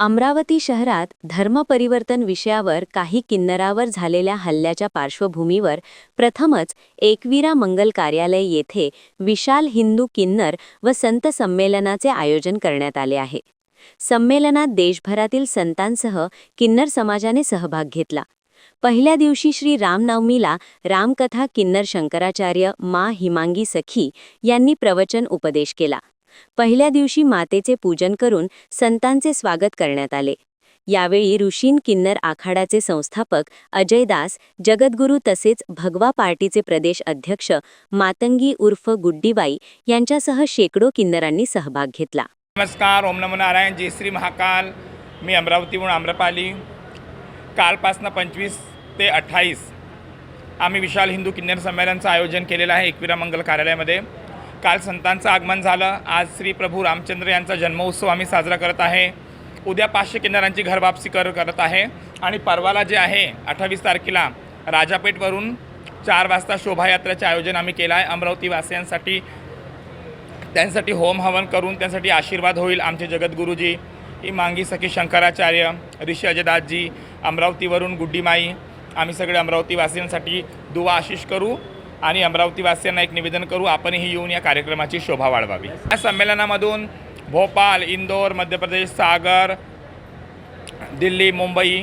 अमरावती शहरात धर्मपरिवर्तन विषयावर काही किन्नरावर झालेल्या हल्ल्याच्या पार्श्वभूमीवर प्रथमच एकविरा मंगल कार्यालय येथे विशाल हिंदू किन्नर व संत संमेलनाचे आयोजन करण्यात आले आहे। संमेलनात देशभरातील संतांसह किन्नर समाजाने सहभाग घेतला। पहिल्या दिवशी श्री रामनवमीला रामकथा किन्नर शंकराचार्य मा हिमांगी सखी यांनी प्रवचन उपदेश केला। पहिल्या दिवशी मातेचे पूजन करून संतांचे स्वागत करण्यात आले। यावेळी ऋषीन किन्नर आखाडाचे संस्थापक अजय दास, जगद्गुरू तसेच भगवा पार्टीचे प्रदेश अध्यक्ष मातंगी उर्फ गुड्डीबाई यांच्यासह शेकडो किन्नरांनी सहभाग घेतला। नमस्कार, ओम नमो नारायण, जय श्री महाकाल। मी अमरावतीहून आम्रपाली। कालपासनं 25 ते 28 आम्ही विशाल हिंदू किन्नर संमेलनाचं आयोजन केलेलं आहे एकविरा मंगल कार्यालयामध्ये। काल संतांचं आगमन झालं। आज श्री प्रभू रामचंद्र यांचा जन्मोत्सव आम्ही साजरा करत आहे। उद्या 500 किन्नरांची घरवापसी करत आहे आणि परवाला जे आहे 28 तारखेला राजापेठवरून 4 वाजता शोभायात्रेचे आयोजन आम्ही केलं आहे। अमरावती वासियांसाठी त्यांसाठी होम हवन करून त्यांसाठी आशीर्वाद होईल। आमचे जगद्गुरुजी हिमांगी सखी शंकराचार्य, ऋषी अजयदासजी, अमरावतीवरून गुड्डीमाई, आम्ही सगळे अमरावतीवासियांसाठी दुआ आशीष करू आणि अमरावतीवासियांना एक निवेदन करू, आपणही येऊन या कार्यक्रमाची शोभा वाढवावी। या संमेलनामधून भोपाळ, इंदोर, मध्य प्रदेश, सागर, दिल्ली, मुंबई